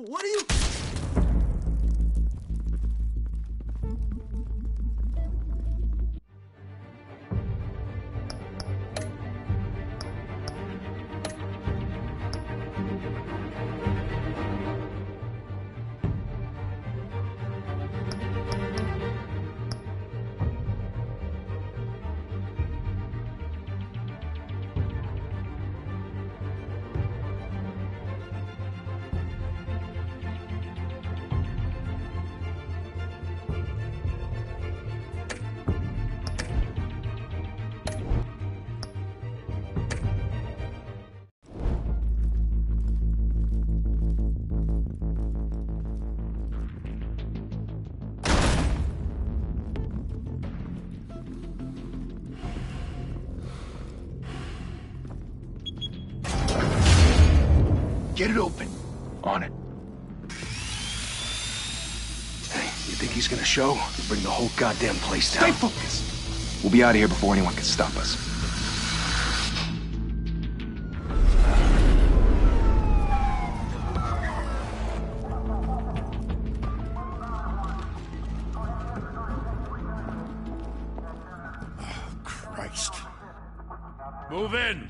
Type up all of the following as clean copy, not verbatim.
What are you... Get it open. On it. Hey, you think he's gonna show? Bring the whole goddamn place down. Stay focused. We'll be out of here before anyone can stop us. Oh, Christ. Move in!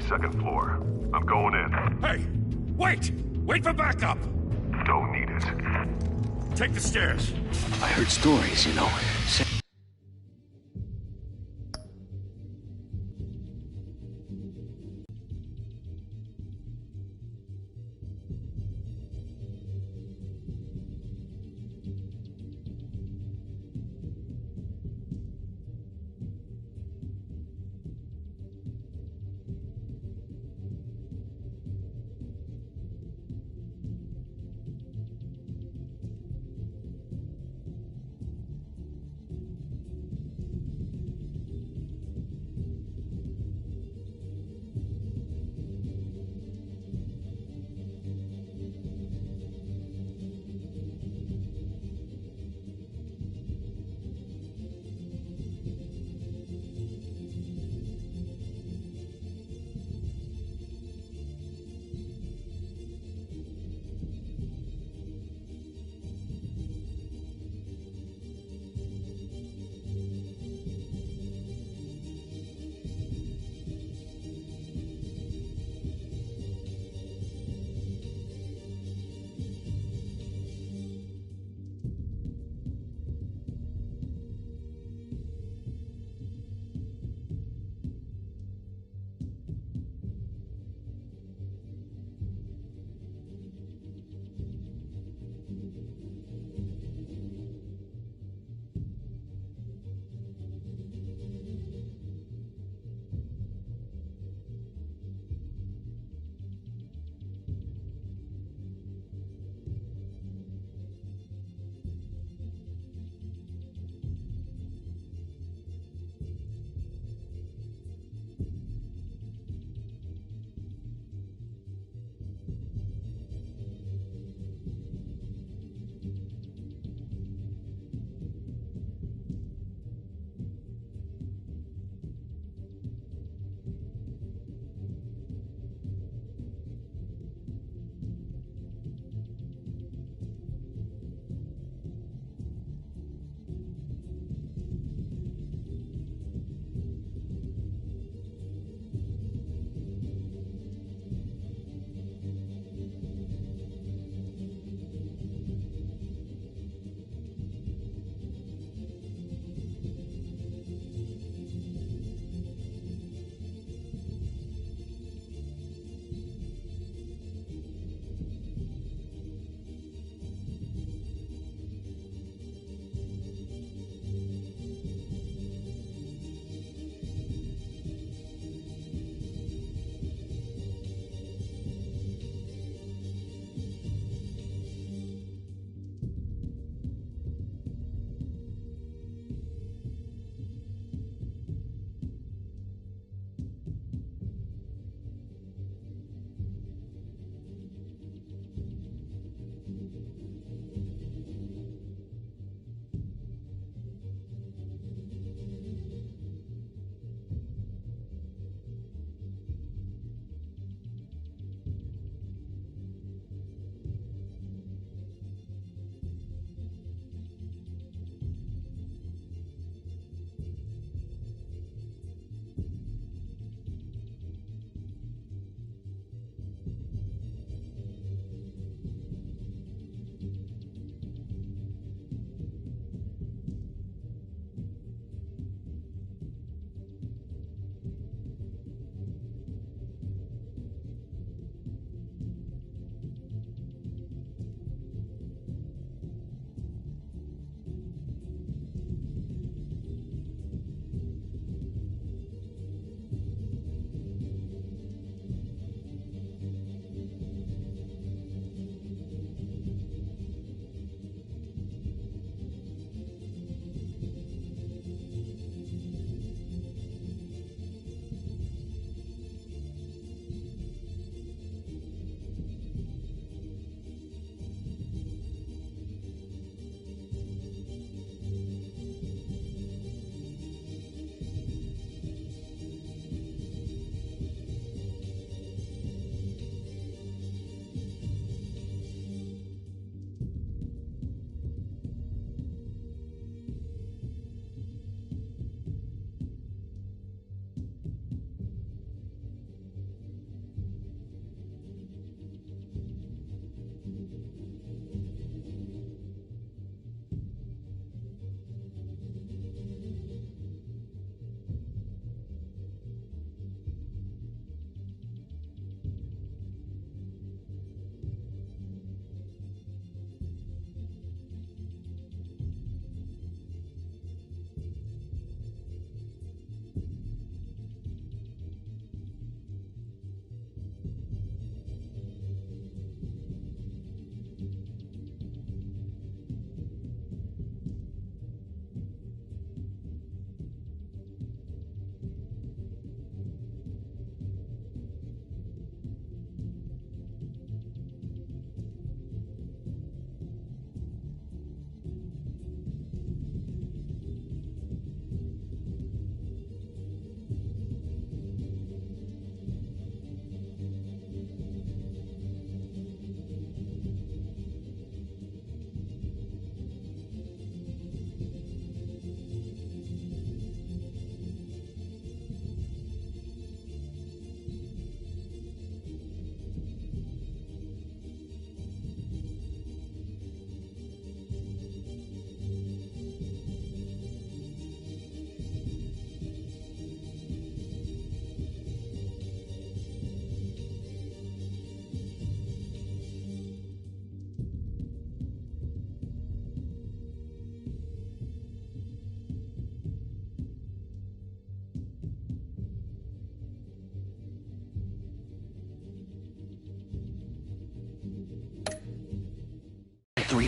Second floor. I'm going in. Hey! Wait! Wait for backup! Don't need it. Take the stairs. I heard stories, you know.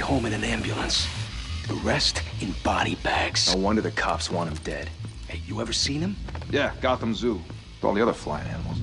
home in an ambulance. The rest in body bags. No wonder the cops want him dead. Hey, you ever seen him? Yeah, Gotham Zoo. With all the other flying animals.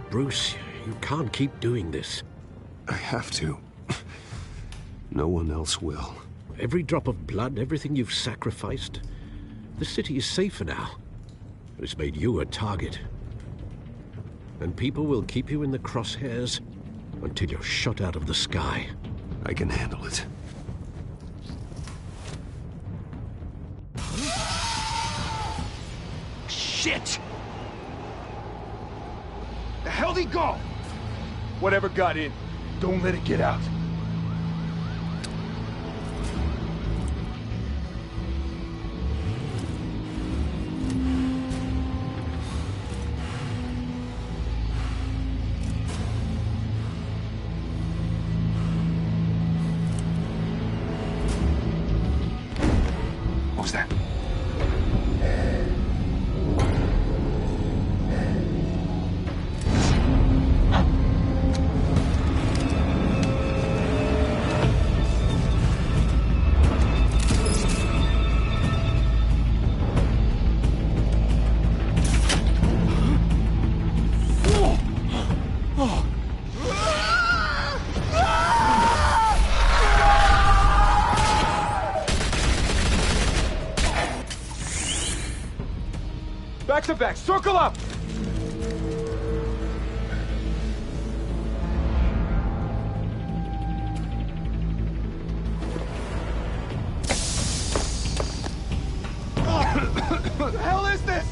Bruce, you can't keep doing this. I have to. No one else will. Every drop of blood, everything you've sacrificed. The city is safer now. It's made you a target. And people will keep you in the crosshairs until you're shot out of the sky. I can handle it. Shit! The hell'd he go? Whatever got in, don't let it get out. What was that? Back to back, circle up! What the hell is this?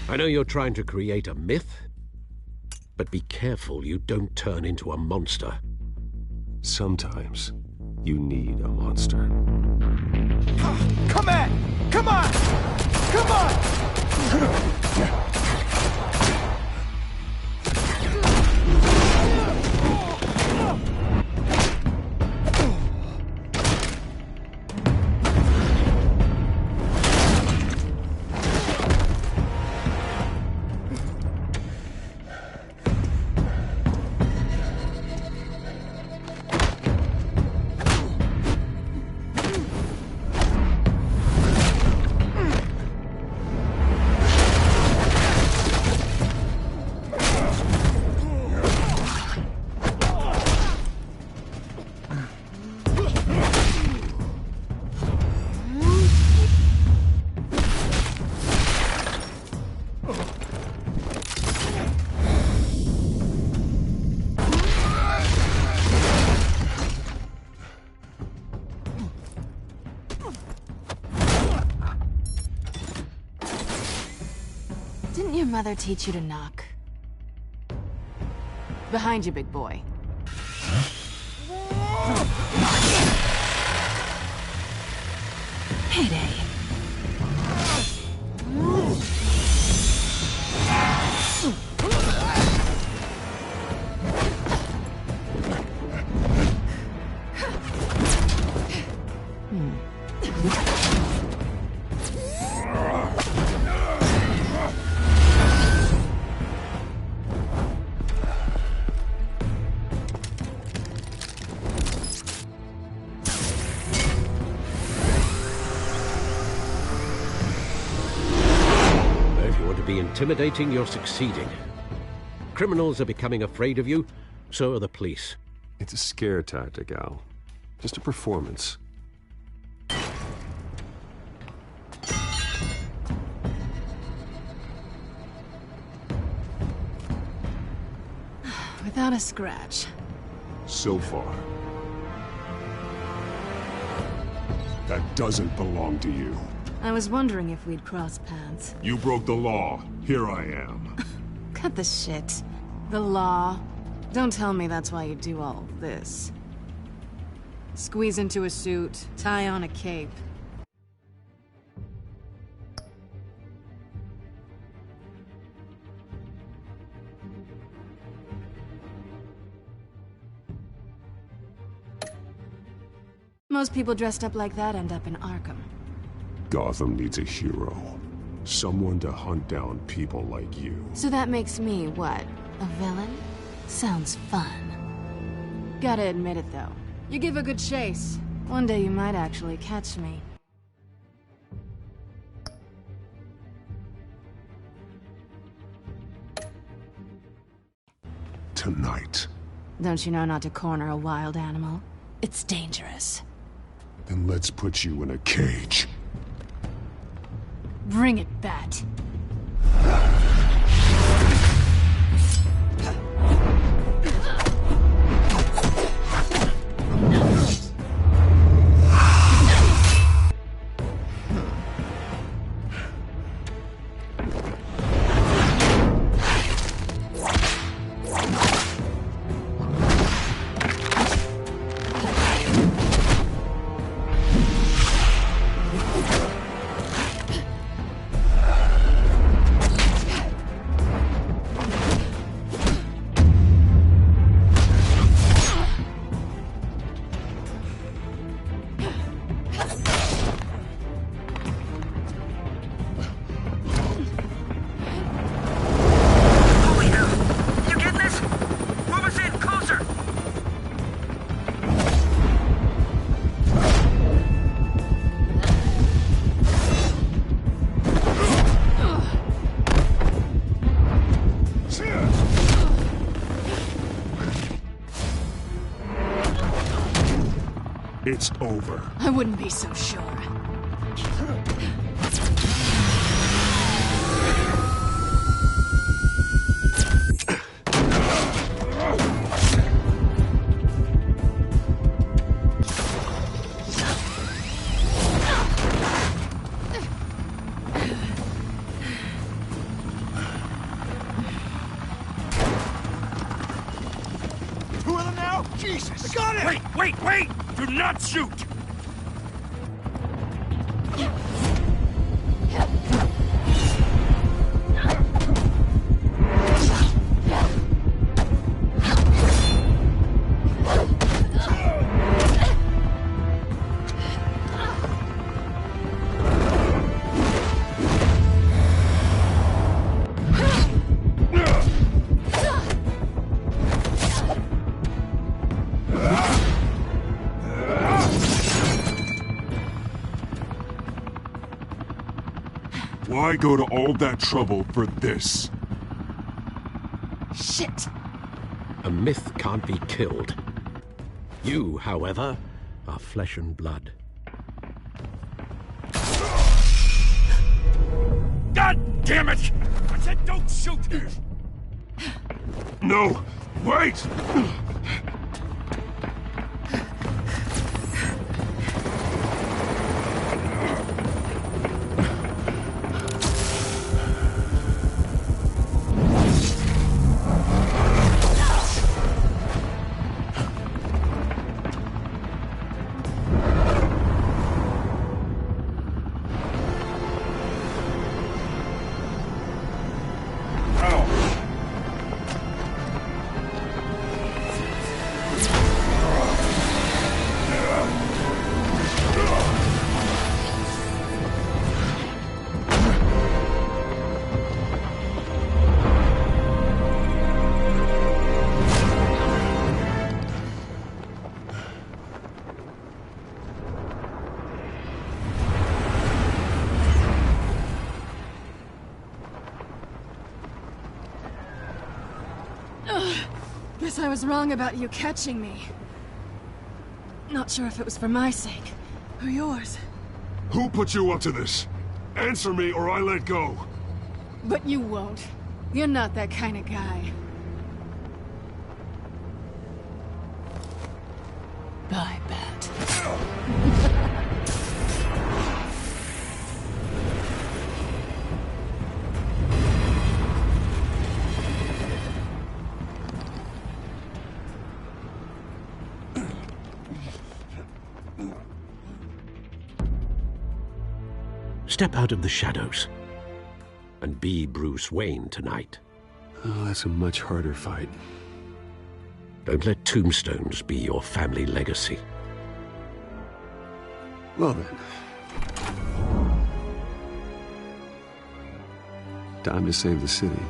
I know you're trying to create a myth, but be careful you don't turn into a monster. Sometimes you need a monster. Come on! Come on! Come on! Didn't your mother teach you to knock? Behind you, big boy. Payday. Intimidating, you're succeeding. Criminals are becoming afraid of you, so are the police. It's a scare tactic, Al. Just a performance. Without a scratch. So far. That doesn't belong to you. I was wondering if we'd cross paths. You broke the law. Here I am. Cut the shit. The law. Don't tell me that's why you do all this. Squeeze into a suit, tie on a cape. Most people dressed up like that end up in Arkham. Gotham needs a hero. Someone to hunt down people like you. So that makes me, what, a villain? Sounds fun. Gotta admit it, though. You give a good chase. One day you might actually catch me. Tonight. Don't you know not to corner a wild animal? It's dangerous. Then let's put you in a cage. Bring it, Bat. It's over. I wouldn't be so sure. Two of them now? Jesus! I got it! Wait! Do not shoot! Why go to all that trouble for this? Shit! A myth can't be killed. You, however, are flesh and blood. God damn it! I said don't shoot! No! Wait! Guess I was wrong about you catching me. Not sure if it was for my sake, or yours. Who put you up to this? Answer me or I let go. But you won't. You're not that kind of guy. Bye, Bat. Step out of the shadows and be Bruce Wayne tonight. Oh, that's a much harder fight. Don't let tombstones be your family legacy. Well then. Time to save the city.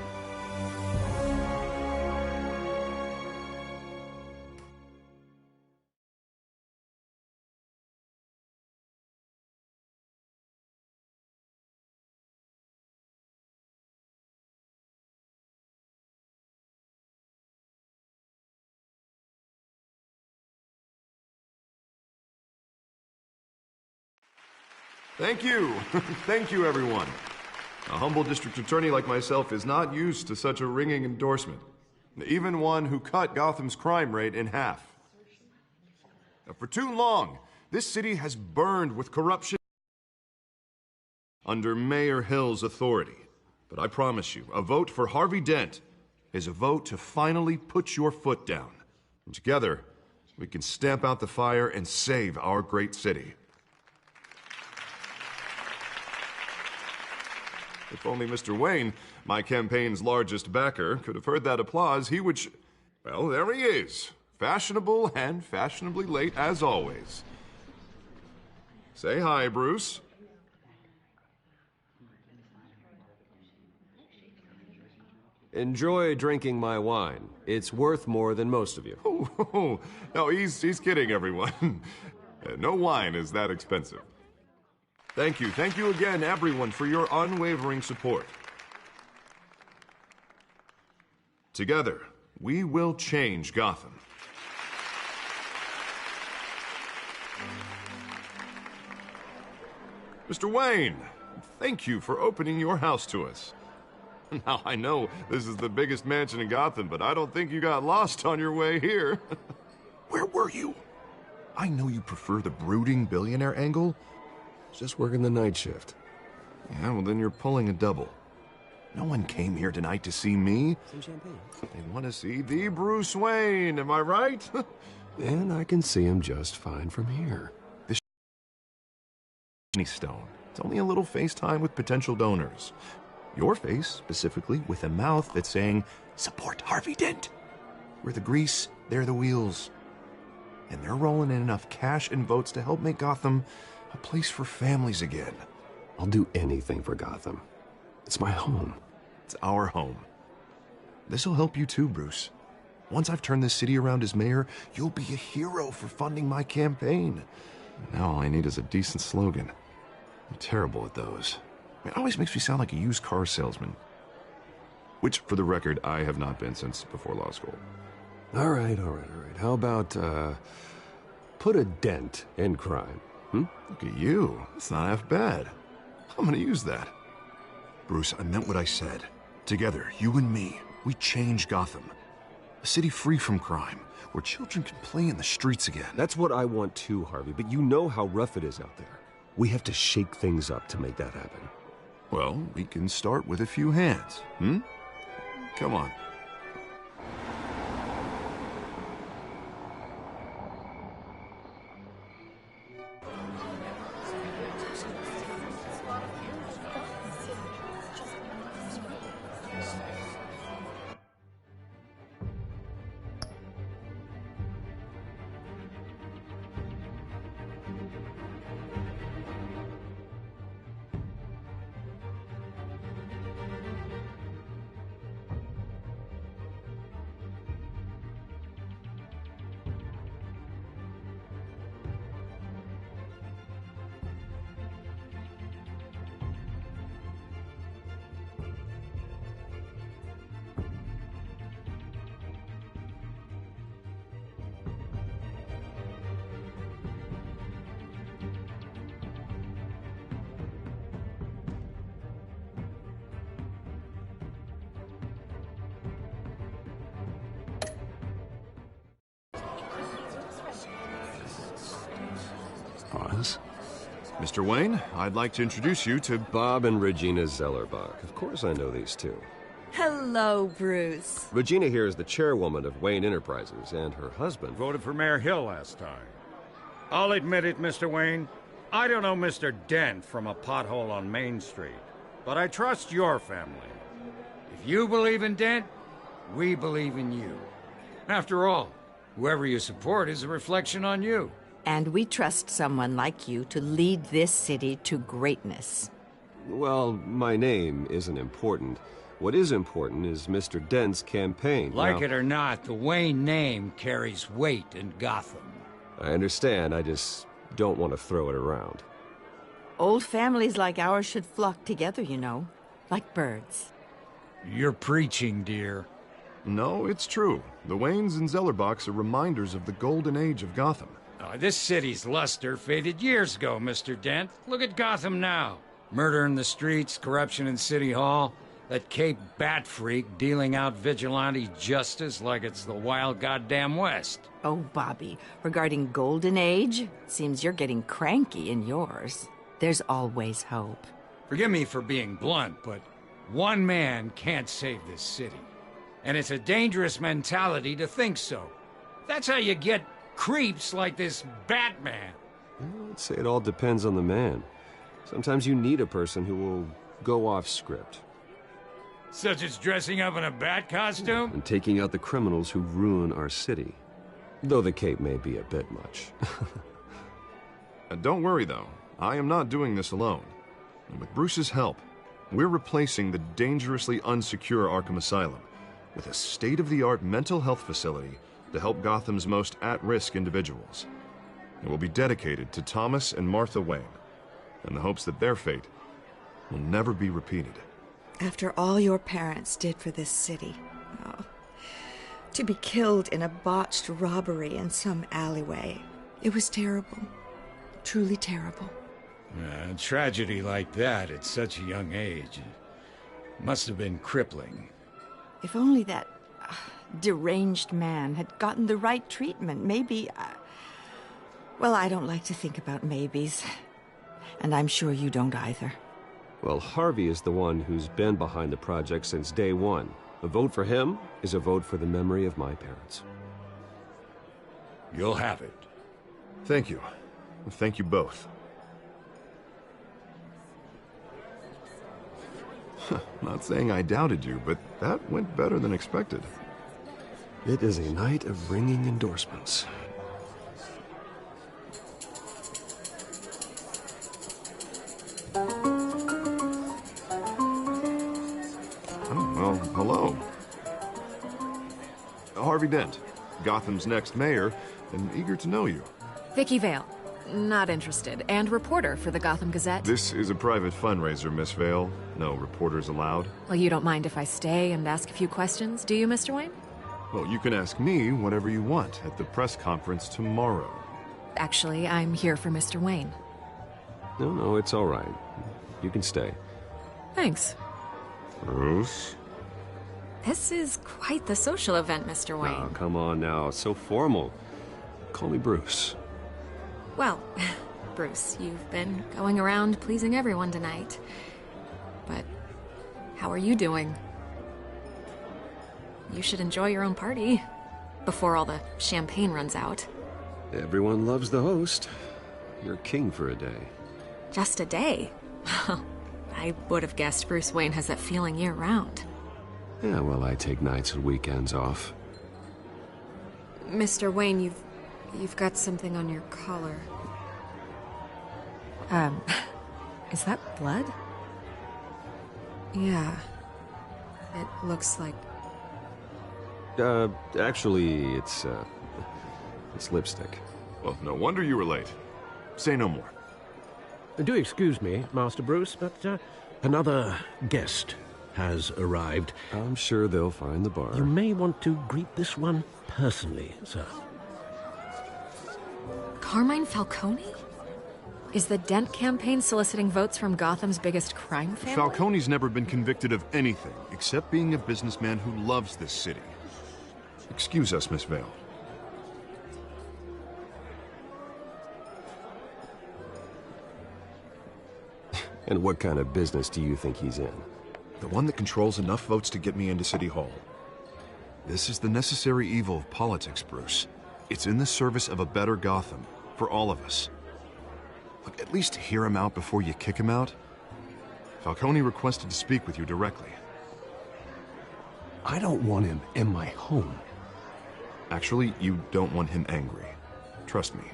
Thank you. Thank you, everyone. A humble district attorney like myself is not used to such a ringing endorsement. Even one who cut Gotham's crime rate in half. For too long, this city has burned with corruption under Mayor Hill's authority. But I promise you, a vote for Harvey Dent is a vote to finally put your foot down. And together, we can stamp out the fire and save our great city. If only Mr. Wayne, my campaign's largest backer, could have heard that applause, he would well, there he is. Fashionable and fashionably late as always. Say hi, Bruce. Enjoy drinking my wine. It's worth more than most of you. Oh, no, he's kidding, everyone. No wine is that expensive. Thank you again, everyone, for your unwavering support. Together, we will change Gotham. Mr. Wayne, thank you for opening your house to us. Now, I know this is the biggest mansion in Gotham, but I don't think you got lost on your way here. Where were you? I know you prefer the brooding billionaire angle. Just working the night shift. Yeah, well, then you're pulling a double. No one came here tonight to see me. Some champagne. They want to see the Bruce Wayne, am I right? And I can see him just fine from here. This stone. It's only a little FaceTime with potential donors. Your face, specifically, with a mouth that's saying, support Harvey Dent. We're the grease, they're the wheels. And they're rolling in enough cash and votes to help make Gotham a place for families again. I'll do anything for Gotham. It's my home. It's our home. This'll help you too, Bruce. Once I've turned this city around as mayor, you'll be a hero for funding my campaign. Now all I need is a decent slogan. I'm terrible at those. It always makes me sound like a used car salesman. Which, for the record, I have not been since before law school. All right. How about, put a dent in crime? Look at you. It's not half bad. I'm gonna use that. Bruce, I meant what I said. Together, you and me, we change Gotham. A city free from crime, where children can play in the streets again. That's what I want too, Harvey, but you know how rough it is out there. We have to shake things up to make that happen. Well, we can start with a few hands, Come on. Pause. Mr. Wayne, I'd like to introduce you to Bob and Regina Zellerbach. Of course I know these two. Hello, Bruce. Regina here is the chairwoman of Wayne Enterprises, and her husband Voted for Mayor Hill last time. I'll admit it, Mr. Wayne. I don't know Mr. Dent from a pothole on Main Street, but I trust your family. If you believe in Dent, we believe in you. After all, whoever you support is a reflection on you. And we trust someone like you to lead this city to greatness. Well, my name isn't important. What is important is Mr. Dent's campaign. Like it or not, the Wayne name carries weight in Gotham. I understand, I just don't want to throw it around. Old families like ours should flock together, you know, like birds. You're preaching, dear. No, it's true. The Waynes and Zellerbachs are reminders of the golden age of Gotham. This city's luster faded years ago, Mr. Dent. Look at Gotham now. Murder in the streets, corruption in City Hall, that Cape Bat freak dealing out vigilante justice like it's the wild goddamn West. Oh, Bobby, regarding Golden Age, seems you're getting cranky in yours. There's always hope. Forgive me for being blunt, but one man can't save this city. And it's a dangerous mentality to think so. That's how you get creeps like this Batman. I'd say it all depends on the man. Sometimes you need a person who will go off script. Such as dressing up in a bat costume? And taking out the criminals who ruin our city. Though the cape may be a bit much. Don't worry, though. I am not doing this alone. And with Bruce's help, we're replacing the dangerously unsecure Arkham Asylum with a state-of-the-art mental health facility to help Gotham's most at-risk individuals. It will be dedicated to Thomas and Martha Wayne, in the hopes that their fate will never be repeated. After all your parents did for this city, to be killed in a botched robbery in some alleyway, it was terrible. Truly terrible. A tragedy like that at such a young age must have been crippling. If only that deranged man had gotten the right treatment, maybe... well, I don't like to think about maybes. And I'm sure you don't either. Well, Harvey is the one who's been behind the project since day one. A vote for him is a vote for the memory of my parents. You'll have it. Thank you. Thank you both. Not saying I doubted you, but that went better than expected. It is a night of ringing endorsements. Well, hello. Harvey Dent, Gotham's next mayor, and eager to know you. Vicky Vale. Not interested. And reporter for the Gotham Gazette. This is a private fundraiser, Miss Vale. No reporters allowed. Well, you don't mind if I stay and ask a few questions, do you, Mr. Wayne? Well, you can ask me whatever you want at the press conference tomorrow. Actually, I'm here for Mr. Wayne. No, it's all right. You can stay. Thanks. Bruce? This is quite the social event, Mr. Wayne. Oh, come on now. It's so formal. Call me Bruce. Well, Bruce, you've been going around pleasing everyone tonight. But how are you doing? You should enjoy your own party before all the champagne runs out. Everyone loves the host. You're king for a day. Just a day? I would have guessed Bruce Wayne has that feeling year-round. Yeah, well, I take nights and weekends off. Mr. Wayne, you've got something on your collar. Is that blood? Yeah. It looks like... Actually, it's lipstick. Well, no wonder you were late. Say no more. Do excuse me, Master Bruce, but another guest has arrived. I'm sure they'll find the bar. You may want to greet this one personally, sir. Carmine Falcone? Is the Dent campaign soliciting votes from Gotham's biggest crime family? Falcone's never been convicted of anything except being a businessman who loves this city. Excuse us, Miss Vale. And what kind of business do you think he's in? The one that controls enough votes to get me into City Hall. This is the necessary evil of politics, Bruce. It's in the service of a better Gotham, for all of us. Look, at least hear him out before you kick him out. Falcone requested to speak with you directly. I don't want him in my home. Actually, you don't want him angry. Trust me.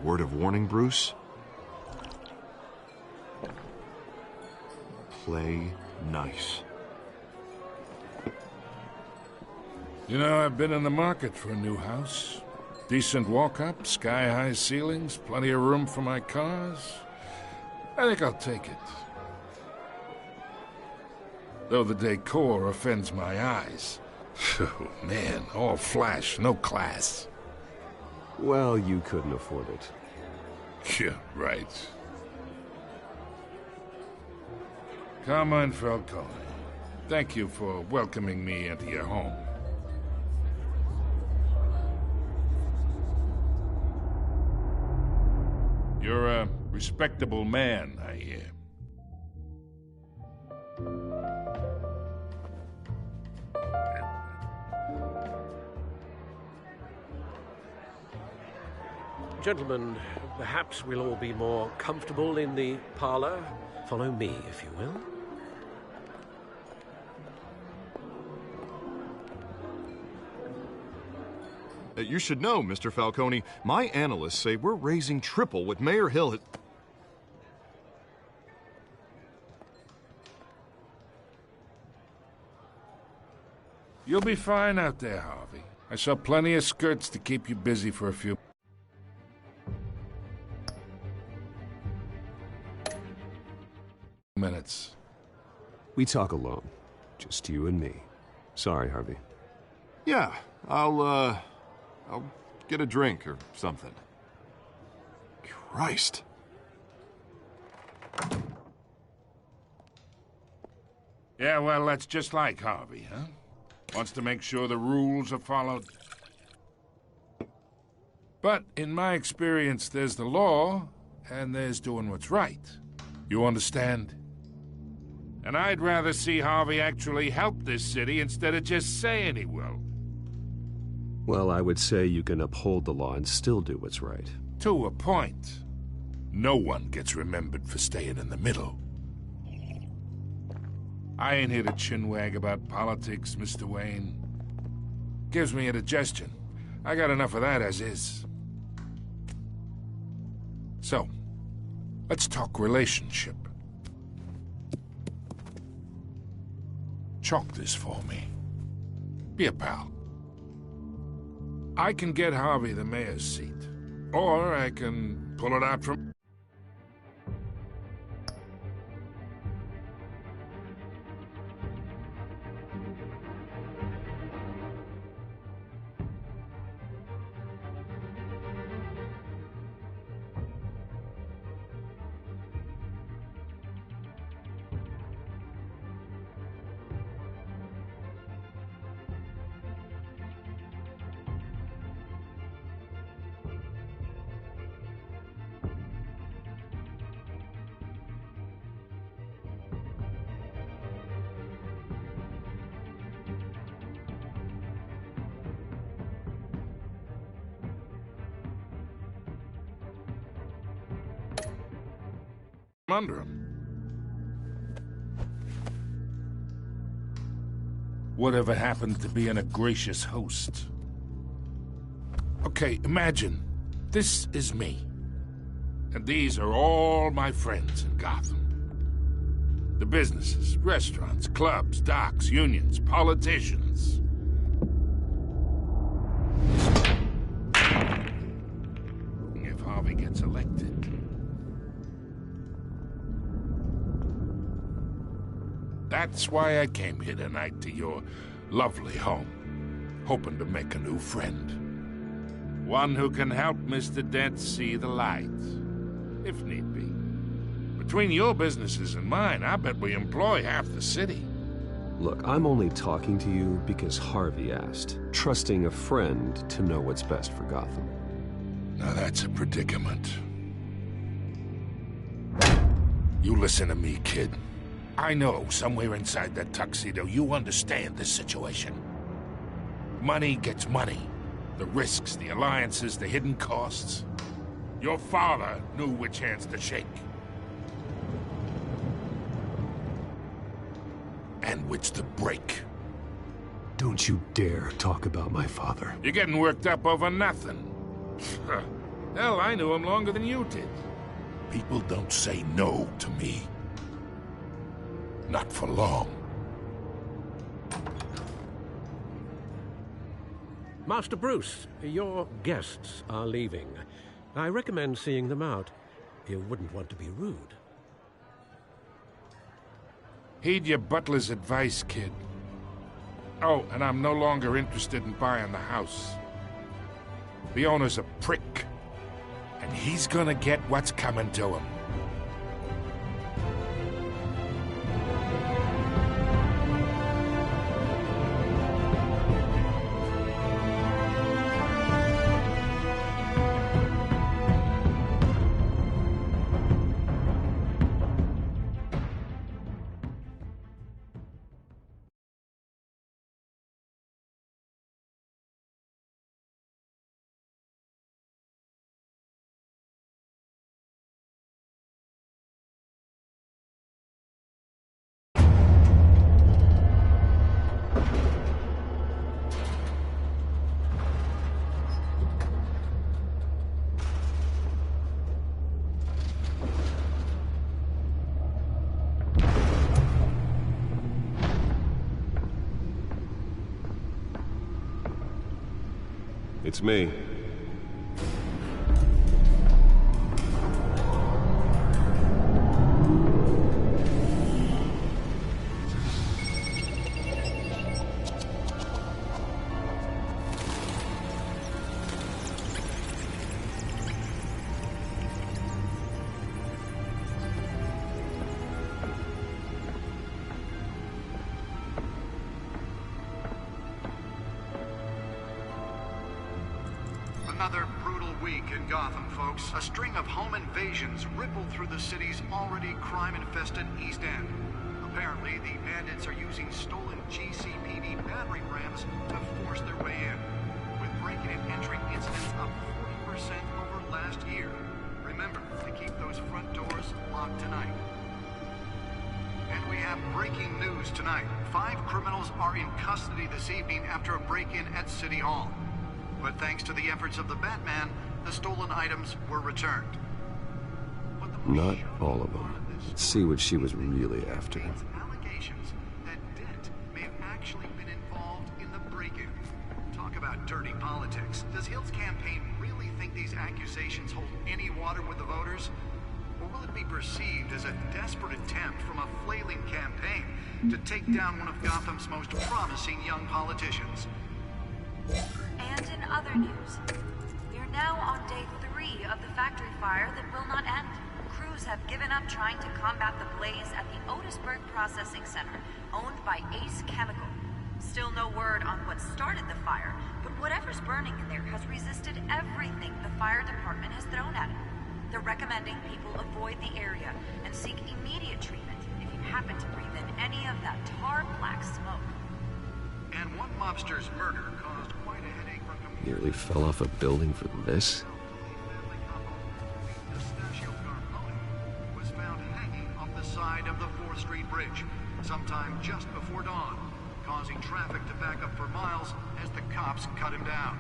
Word of warning, Bruce? Play nice. You know, I've been in the market for a new house. Decent walk-up, sky-high ceilings, plenty of room for my cars. I think I'll take it. Though the decor offends my eyes. Oh, man, all flash, no class. Well, you couldn't afford it. Yeah, right. Carmine Falcone, thank you for welcoming me into your home. You're a respectable man, I hear. Gentlemen, perhaps we'll all be more comfortable in the parlor. Follow me, if you will. You should know, Mr. Falcone, my analysts say we're raising triple what Mayor Hill had... You'll be fine out there, Harvey. I saw plenty of skirts to keep you busy for a few... minutes. We talk alone. Just you and me. Sorry, Harvey. Yeah, I'll get a drink or something. Christ. Yeah, well, that's just like Harvey, huh? Wants to make sure the rules are followed. But in my experience, there's the law, and there's doing what's right. You understand? And I'd rather see Harvey actually help this city instead of just saying he will. Well, I would say you can uphold the law and still do what's right. To a point. No one gets remembered for staying in the middle. I ain't here to chinwag about politics, Mr. Wayne. Gives me indigestion. I got enough of that as is. So, let's talk relationship. Chalk this for me. Be a pal. I can get Harvey the mayor's seat, or I can pull it out from... under him. Whatever happened to being a gracious host? Okay, imagine this is me. And these are all my friends in Gotham. The businesses, restaurants, clubs, docks, unions, politicians. If Harvey gets elected, that's why I came here tonight to your lovely home, hoping to make a new friend. One who can help Mr. Dent see the light, if need be. Between your businesses and mine, I bet we employ half the city. Look, I'm only talking to you because Harvey asked, trusting a friend to know what's best for Gotham. Now that's a predicament. You listen to me, kid. I know somewhere inside that tuxedo you understand this situation. Money gets money. The risks, the alliances, the hidden costs. Your father knew which hands to shake. And which to break. Don't you dare talk about my father. You're getting worked up over nothing. Hell, I knew him longer than you did. People don't say no to me. Not for long. Master Bruce, your guests are leaving. I recommend seeing them out. You wouldn't want to be rude. Heed your butler's advice, kid. Oh, and I'm no longer interested in buying the house. The owner's a prick, and he's gonna get what's coming to him. It's me. Another brutal week in Gotham, folks. A string of home invasions rippled through the city's already crime-infested East End. Apparently, the bandits are using stolen GCPD battering rams to force their way in, with breaking and entering incidents up 40% over last year. Remember to keep those front doors locked tonight. And we have breaking news tonight. 5 criminals are in custody this evening after a break-in at City Hall. But thanks to the efforts of the Batman, the stolen items were returned. Not all of them. Let's see what she was really after. Allegations that Dent may have actually been involved in the break-in. Talk about dirty politics. Does Hill's campaign really think these accusations hold any water with the voters? Or will it be perceived as a desperate attempt from a flailing campaign to take down one of Gotham's most promising young politicians? And in other news, we are now on day 3 of the factory fire that will not end. Crews have given up trying to combat the blaze at the Otisburg Processing Center, owned by Ace Chemical. Still no word on what started the fire, but whatever's burning in there has resisted everything the fire department has thrown at it. They're recommending people avoid the area and seek immediate treatment if you happen to breathe in any of that tar black smoke. And one mobster's murder caused quite a headache for communities. Nearly fell off a building for this? Was found hanging off the side of the 4th Street Bridge sometime just before dawn, causing traffic to back up for miles as the cops cut him down.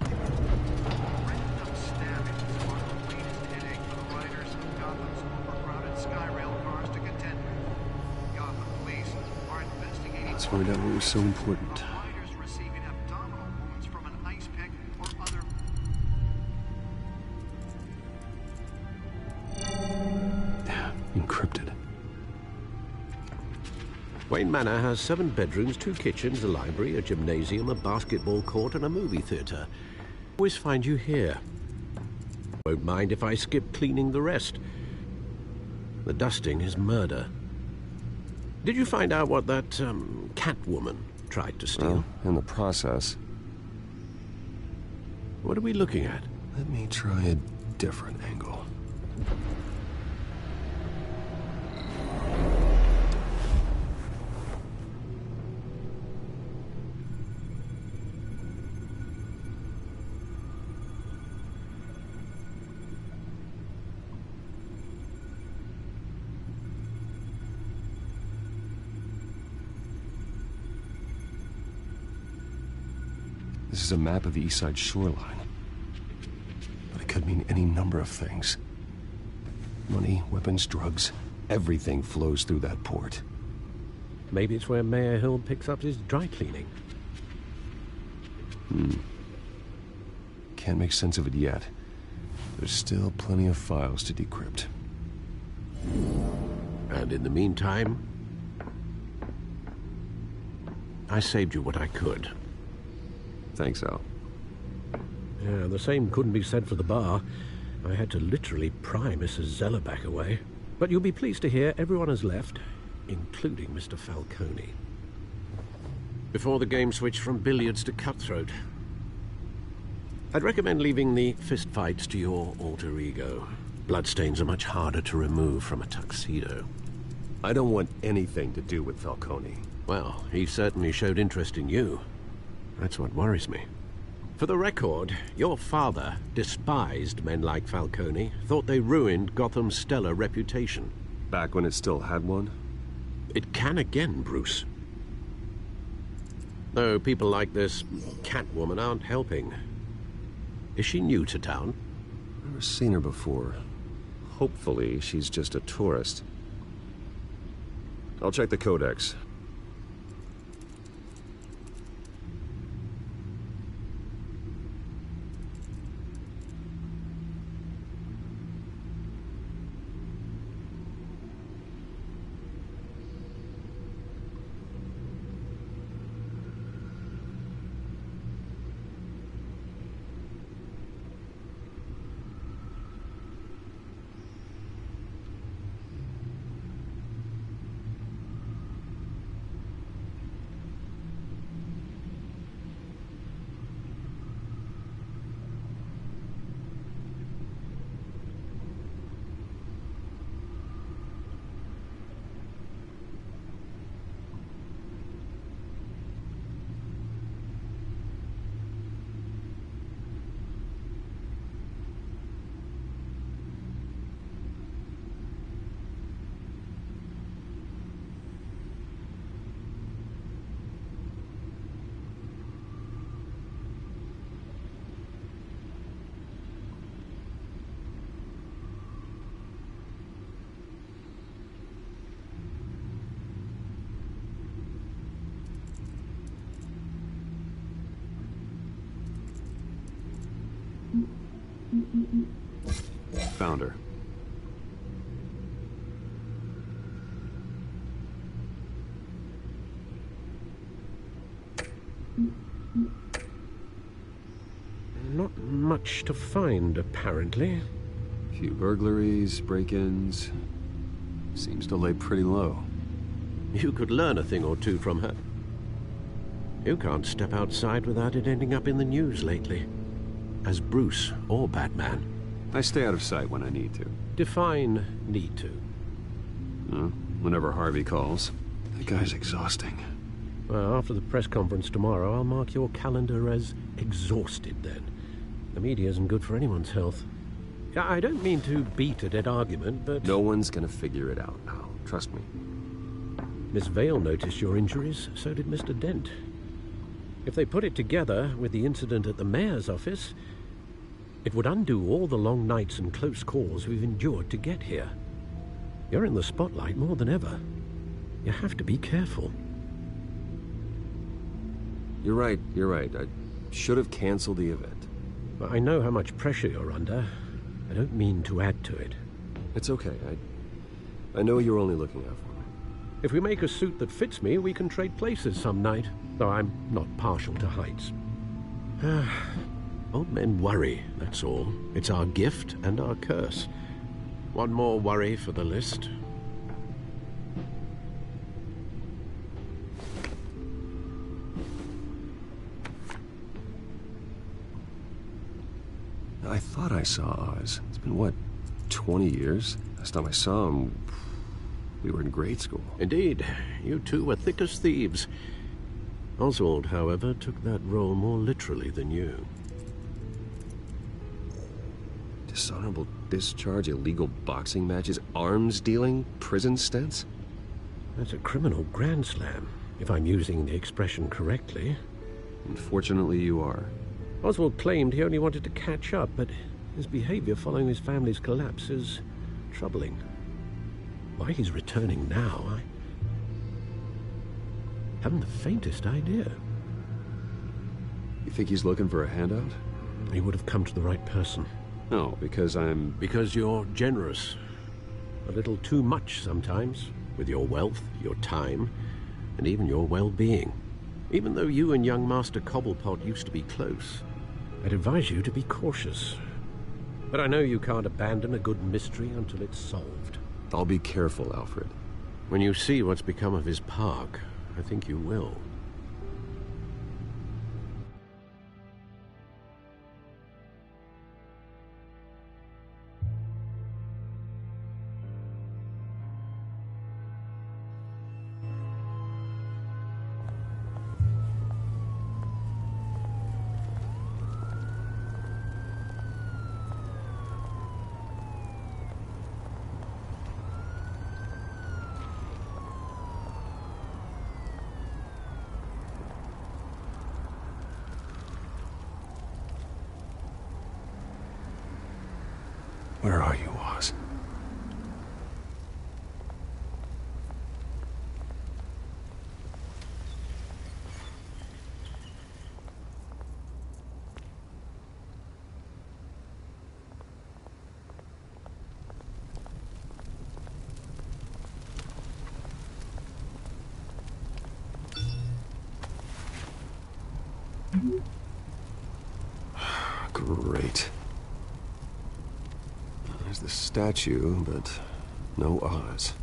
Random stabbings are the latest headache for the riders of Gotham's overcrowded Skyrail cars to contend with. Gotham police are investigating. Let's find out what was so important. Riders receiving abdominal wounds from an ice pick or other. Encrypted. Wayne Manor has 7 bedrooms, 2 kitchens, a library, a gymnasium, a basketball court, and a movie theater. Always find you here. Won't mind if I skip cleaning the rest. The dusting is murder. Did you find out what that, Catwoman tried to steal? Well, in the process. What are we looking at? Let me try a different angle. This is a map of the east side shoreline. But it could mean any number of things. Money, weapons, drugs, everything flows through that port. Maybe it's where Mayor Hill picks up his dry cleaning. Can't make sense of it yet. There's still plenty of files to decrypt. And in the meantime, I saved you what I could. Thanks, Al. Yeah, the same couldn't be said for the bar. I had to literally pry Mrs. Zeller back away. But you'll be pleased to hear everyone has left, including Mr. Falcone. Before the game switched from billiards to cutthroat. I'd recommend leaving the fistfights to your alter ego. Bloodstains are much harder to remove from a tuxedo. I don't want anything to do with Falcone. Well, he certainly showed interest in you. That's what worries me. For the record, your father despised men like Falcone, thought they ruined Gotham's stellar reputation. Back when it still had one? It can again, Bruce. Though people like this Catwoman aren't helping. Is she new to town? Never seen her before. Hopefully, she's just a tourist. I'll check the codex. Found her. Not much to find, apparently. Few burglaries, break-ins. Seems to lay pretty low. You could learn a thing or two from her. You can't step outside without it ending up in the news lately. As Bruce or Batman. I stay out of sight when I need to. Define need to. Whenever Harvey calls. That guy's exhausting. Well, after the press conference tomorrow, I'll mark your calendar as exhausted then. The media isn't good for anyone's health. I don't mean to beat a dead argument, but... No one's gonna figure it out, Al. Trust me. Miss Vale noticed your injuries, so did Mr. Dent. If they put it together with the incident at the mayor's office, it would undo all the long nights and close calls we've endured to get here. You're in the spotlight more than ever. You have to be careful. You're right. I should have canceled the event. But I know how much pressure you're under. I don't mean to add to it. It's okay. I know you're only looking out for me. If we make a suit that fits me, we can trade places some night, though I'm not partial to heights. Old men worry, that's all. It's our gift and our curse. One more worry for the list. I thought I saw Oz. It's been, what, 20 years? Last time I saw him, we were in grade school. Indeed. You two were thick as thieves. Oswald, however, took that role more literally than you. Dishonorable discharge, illegal boxing matches, arms dealing, prison stints? That's a criminal grand slam, if I'm using the expression correctly. Unfortunately, you are. Oswald claimed he only wanted to catch up, but his behavior following his family's collapse is troubling. Why he's returning now, I haven't the faintest idea. You think he's looking for a handout? He would have come to the right person. No, because Because you're generous. A little too much sometimes, with your wealth, your time, and even your well-being. Even though you and young Master Cobblepot used to be close, I'd advise you to be cautious. But I know you can't abandon a good mystery until it's solved. I'll be careful, Alfred. When you see what's become of his park, I think you will. Where are you, Oz? Great. There's the statue, but no Oz.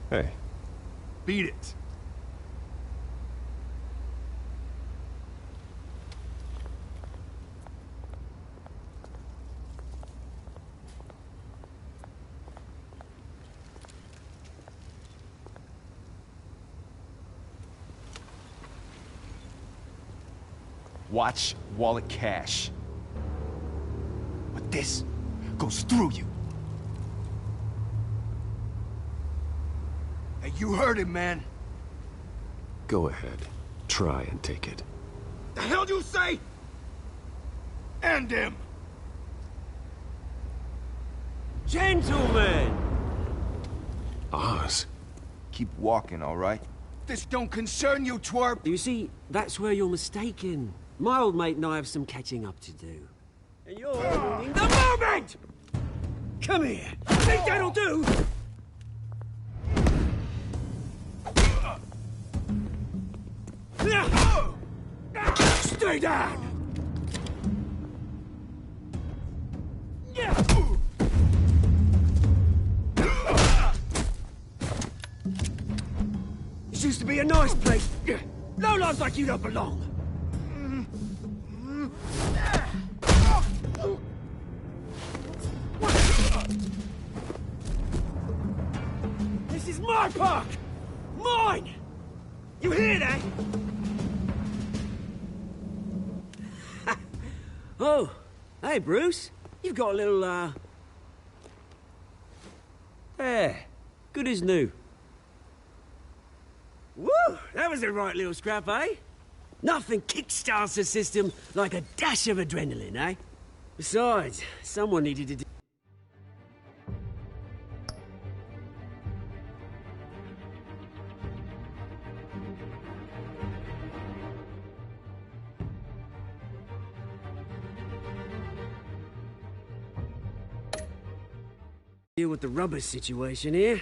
Hey. Beat it. Watch wallet cash. But this goes through you. Hey, you heard him, man. Go ahead. Try and take it. The hell do you say? End him! Gentlemen! Oz. Keep walking, all right? This don't concern you, twerp! You see, that's where you're mistaken. My old mate and I have some catching up to do. And you're ruining the moment! Come here! Think that'll do? Stay down! This used to be a nice place. No lives like you don't belong. This is my park! Mine! You hear that? Oh, hey, Bruce. You've got a little, There. Good as new. Woo! That was a right little scrap, eh? Nothing kickstarts the system like a dash of adrenaline, eh? Besides, someone needed to do... deal with the rubber situation here.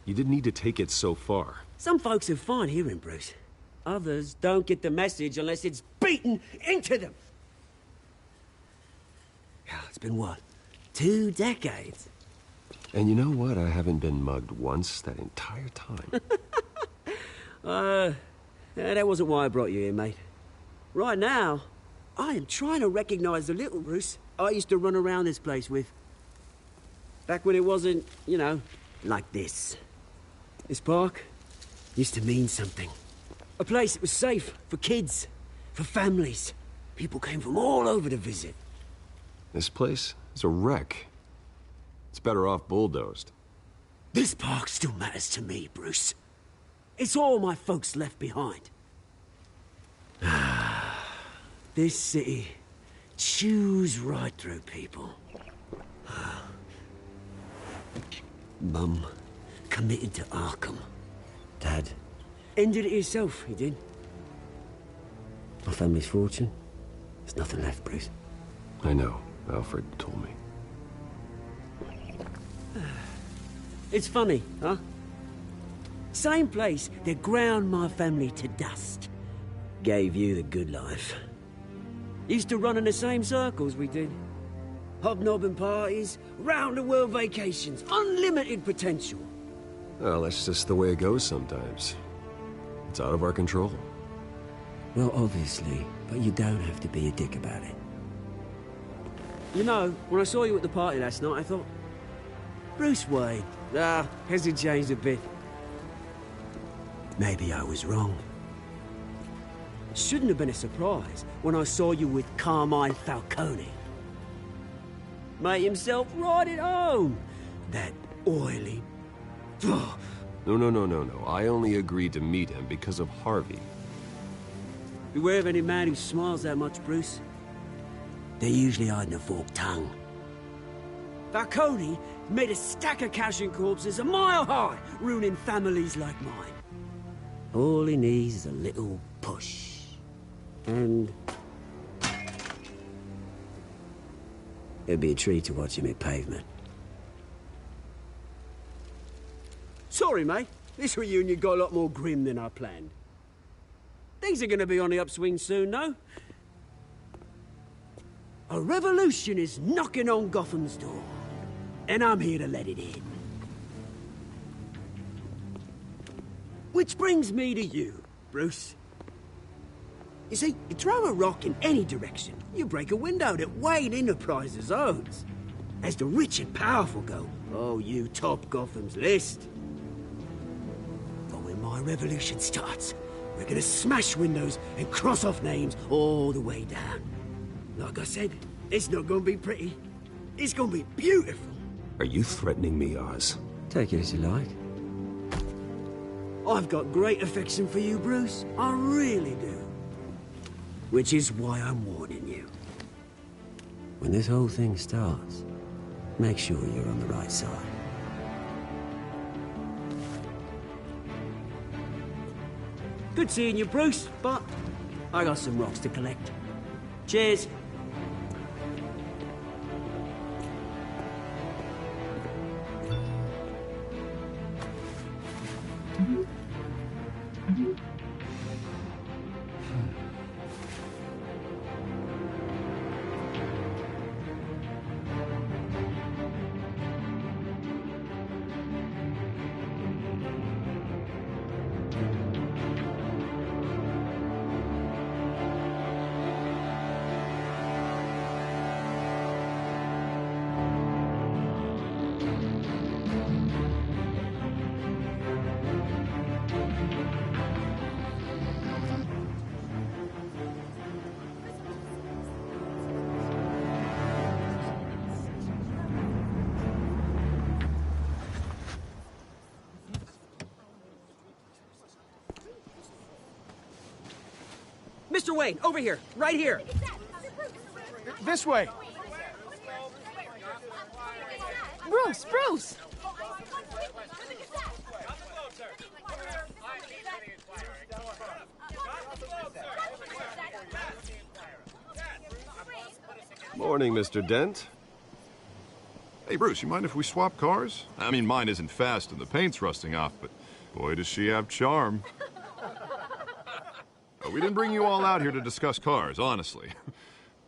You didn't need to take it so far. Some folks are fine hearing, Bruce. Others don't get the message unless it's beaten into them. It's been what? 2 decades? And you know what? I haven't been mugged once that entire time. That wasn't why I brought you here, mate. Right now, I am trying to recognize the little Bruce I used to run around this place with. Back when it wasn't, you know, like this. This park used to mean something. A place that was safe for kids, for families. People came from all over to visit. This place is a wreck. It's better off bulldozed. This park still matters to me, Bruce. It's all my folks left behind. This city chews right through people. Mum committed to Arkham. Dad ended it himself, he did. My family's fortune. There's nothing left, Bruce. I know. Alfred told me. It's funny, huh? Same place that ground my family to dust. Gave you the good life. Used to run in the same circles we did. Hobnobbing parties, round-the-world vacations, unlimited potential. Well, that's just the way it goes sometimes. It's out of our control. Well, obviously, but you don't have to be a dick about it. You know, when I saw you at the party last night, I thought, Bruce Wayne. Has he changed a bit? Maybe I was wrong. Shouldn't have been a surprise when I saw you with Carmine Falcone. Made himself right at home. That oily... No. I only agreed to meet him because of Harvey. Beware of any man who smiles that much, Bruce. They're usually hiding a forked tongue. Falcone made a stack of cashing corpses a mile high, ruining families like mine. All he needs is a little push. And... it'd be a treat to watch him hit pavement. Sorry, mate. This reunion got a lot more grim than I planned. Things are gonna be on the upswing soon, though. A revolution is knocking on Gotham's door. And I'm here to let it in. Which brings me to you, Bruce. You see, you throw a rock in any direction, you break a window that Wayne Enterprises owns. As the rich and powerful go, oh, you top Gotham's list. But when my revolution starts, we're gonna smash windows and cross off names all the way down. Like I said, it's not gonna be pretty. It's gonna be beautiful. Are you threatening me, Oz? Take it as you like. I've got great affection for you, Bruce. I really do. Which is why I'm warning you. When this whole thing starts, make sure you're on the right side. Good seeing you, Bruce, but I got some rocks to collect. Cheers. Mr. Wayne, over here, right here. This way. Bruce! Morning, Mr. Dent. Hey, Bruce, you mind if we swap cars? I mean, mine isn't fast and the paint's rusting off, but boy, does she have charm. We didn't bring you all out here to discuss cars, honestly.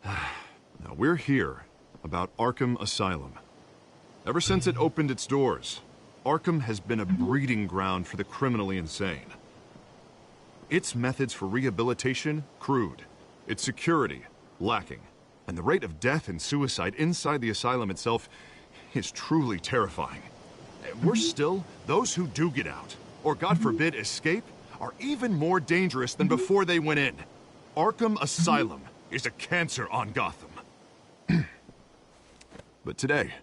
Now, we're here about Arkham Asylum. Ever since it opened its doors, Arkham has been a breeding ground for the criminally insane. Its methods for rehabilitation, crude. Its security, lacking. And the rate of death and suicide inside the asylum itself is truly terrifying. Worse still, those who do get out, or God forbid escape, are even more dangerous than before they went in. Arkham Asylum is a cancer on Gotham. But today,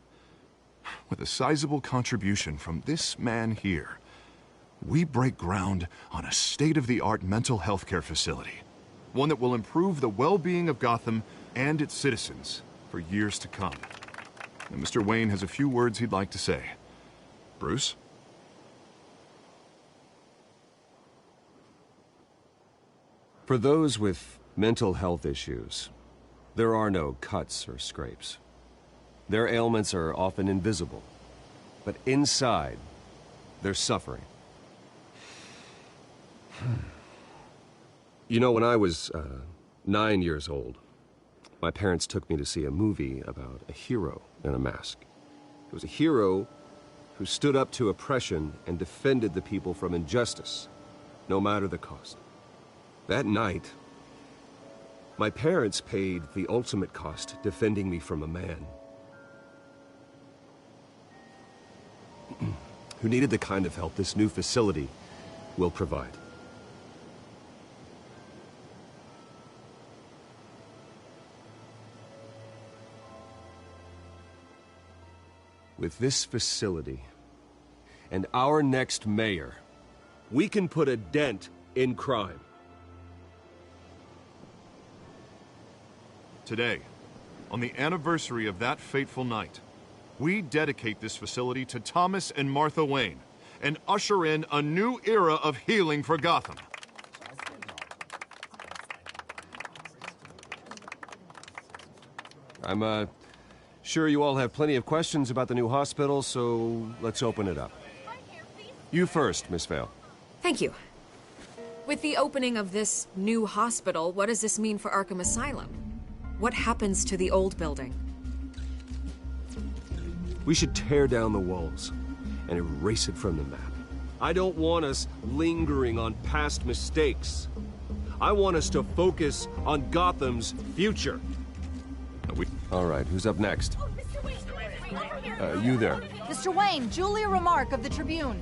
with a sizable contribution from this man here, we break ground on a state-of-the-art mental health care facility. One that will improve the well-being of Gotham and its citizens for years to come. And Mr. Wayne has a few words he'd like to say. Bruce? For those with mental health issues, there are no cuts or scrapes. Their ailments are often invisible, but inside, they're suffering. You know, when I was 9 years old, my parents took me to see a movie about a hero in a mask. It was a hero who stood up to oppression and defended the people from injustice, no matter the cost. That night, my parents paid the ultimate cost defending me from a man who needed the kind of help this new facility will provide. With this facility and our next mayor, we can put a dent in crime. Today, on the anniversary of that fateful night, we dedicate this facility to Thomas and Martha Wayne and usher in a new era of healing for Gotham. I'm sure you all have plenty of questions about the new hospital, so let's open it up. You first, Miss Vale. Thank you. With the opening of this new hospital, what does this mean for Arkham Asylum? What happens to the old building? We should tear down the walls and erase it from the map. I don't want us lingering on past mistakes. I want us to focus on Gotham's future. All right, who's up next? You there. Mr. Wayne, Julia Remark of the Tribune.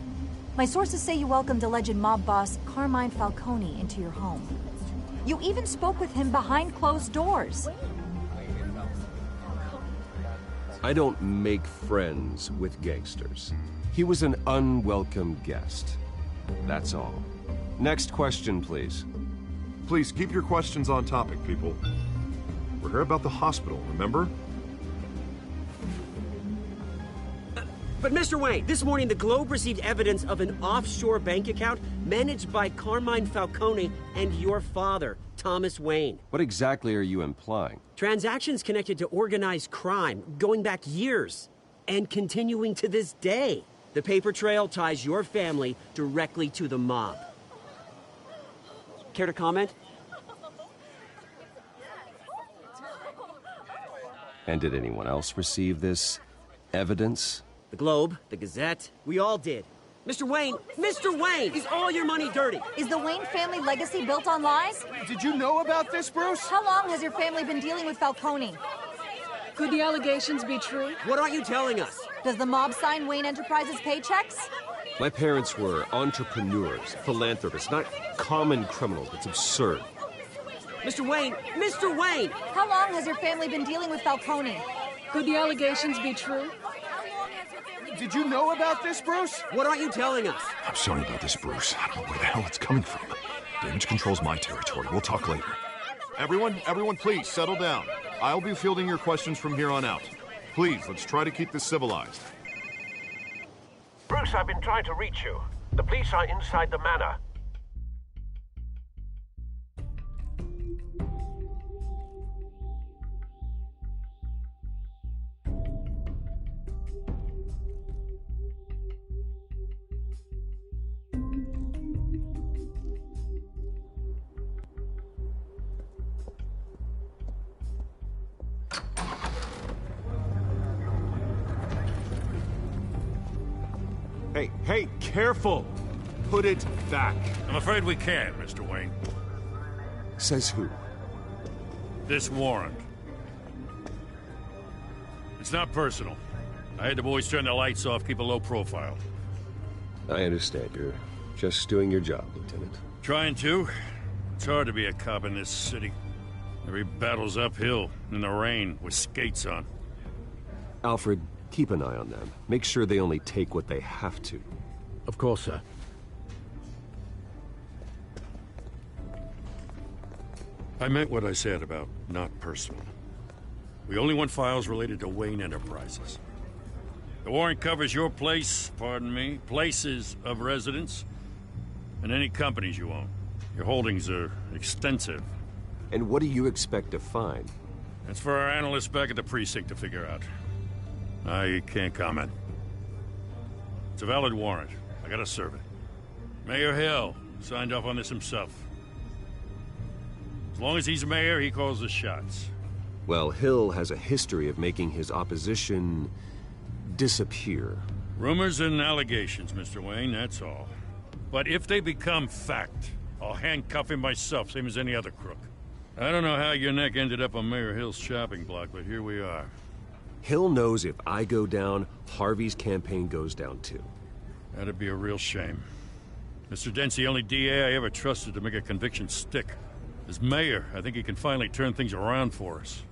My sources say you welcomed alleged mob boss Carmine Falcone into your home. You even spoke with him behind closed doors. I don't make friends with gangsters. He was an unwelcome guest. That's all. Next question, please. Please keep your questions on topic, people. We're here about the hospital, remember? But Mr. Wayne, this morning the Globe received evidence of an offshore bank account managed by Carmine Falcone and your father, Thomas Wayne. What exactly are you implying? Transactions connected to organized crime, going back years, and continuing to this day. The paper trail ties your family directly to the mob. Care to comment? And did anyone else receive this evidence? The Globe, the Gazette, we all did. Mr. Wayne, is all your money dirty? Is the Wayne family legacy built on lies? Did you know about this, Bruce? How long has your family been dealing with Falcone? Could the allegations be true? What aren't you telling us? Does the mob sign Wayne Enterprises paychecks? My parents were entrepreneurs, philanthropists, not common criminals. It's absurd. Mr. Wayne! How long has your family been dealing with Falcone? Could the allegations be true? Did you know about this, Bruce? What aren't you telling us? I'm sorry about this, Bruce. I don't know where the hell it's coming from. Damage control's my territory. We'll talk later. Everyone, please, settle down. I'll be fielding your questions from here on out. Please, let's try to keep this civilized. Bruce, I've been trying to reach you. The police are inside the manor. Hey, careful! Put it back. I'm afraid we can't, Mr. Wayne. Says who? This warrant. It's not personal. I had the boys turn the lights off, keep a low profile. I understand. You're just doing your job, Lieutenant. Trying to. It's hard to be a cop in this city. Every battle's uphill, in the rain, with skates on. Alfred, keep an eye on them. Make sure they only take what they have to. Of course, sir. I meant what I said about not personal. We only want files related to Wayne Enterprises. The warrant covers your place, pardon me, places of residence, and any companies you own. Your holdings are extensive. And what do you expect to find? That's for our analysts back at the precinct to figure out. I can't comment. It's a valid warrant. I gotta serve it. Mayor Hill signed off on this himself. As long as he's mayor, he calls the shots. Well, Hill has a history of making his opposition disappear. Rumors and allegations, Mr. Wayne, that's all. But if they become fact, I'll handcuff him myself, same as any other crook. I don't know how your neck ended up on Mayor Hill's shopping block, but here we are. Hill knows if I go down, Harvey's campaign goes down too. That'd be a real shame. Mr. Dent's the only DA I ever trusted to make a conviction stick. As mayor, I think he can finally turn things around for us.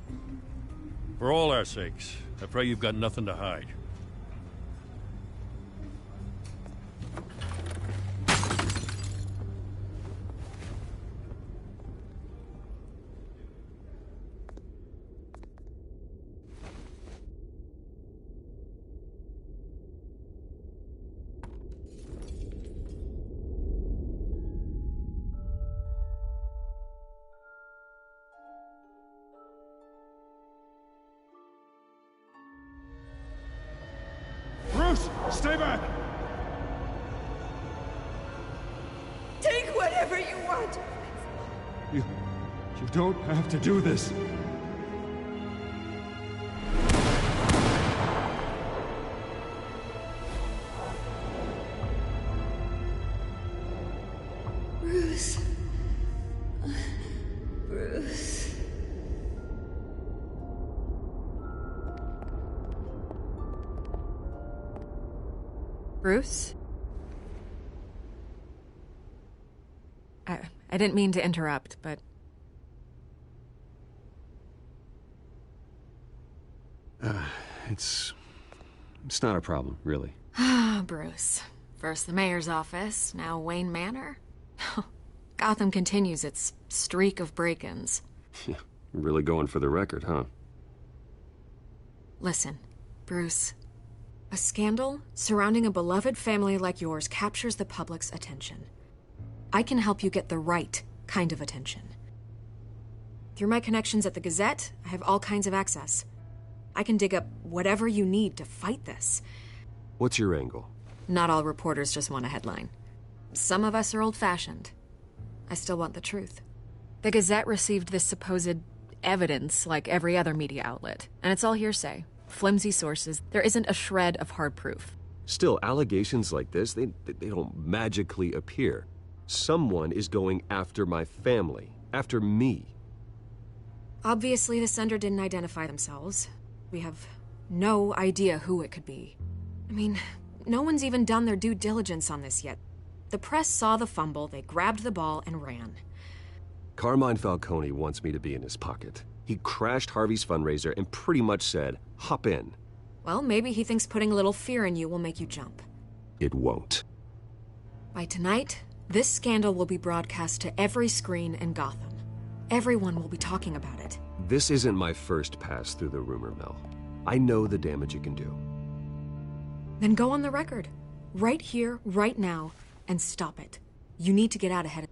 For all our sakes, I pray you've got nothing to hide. Bruce, stay back! Take whatever you want. You don't have to do this. Bruce. Bruce. Bruce? I didn't mean to interrupt, but... It's not a problem, really. Ah, Bruce. First the mayor's office, now Wayne Manor. Gotham continues its streak of break-ins. Really going for the record, huh? Listen, Bruce. A scandal surrounding a beloved family like yours captures the public's attention. I can help you get the right kind of attention. Through my connections at the Gazette, I have all kinds of access. I can dig up whatever you need to fight this. What's your angle? Not all reporters just want a headline. Some of us are old-fashioned. I still want the truth. The Gazette received this supposed evidence like every other media outlet, and it's all hearsay. Flimsy sources. There isn't a shred of hard proof. Still, allegations like this, they don't magically appear. Someone is going after my family, after me. Obviously, the sender didn't identify themselves. We have no idea who it could be. I mean, no one's even done their due diligence on this yet. The press saw the fumble, they grabbed the ball and ran. Carmine Falcone wants me to be in his pocket. He crashed Harvey's fundraiser and pretty much said, hop in. Well, maybe he thinks putting a little fear in you will make you jump. It won't. By tonight, this scandal will be broadcast to every screen in Gotham. Everyone will be talking about it. This isn't my first pass through the rumor mill. I know the damage it can do. Then go on the record. Right here, right now, and stop it. You need to get out ahead of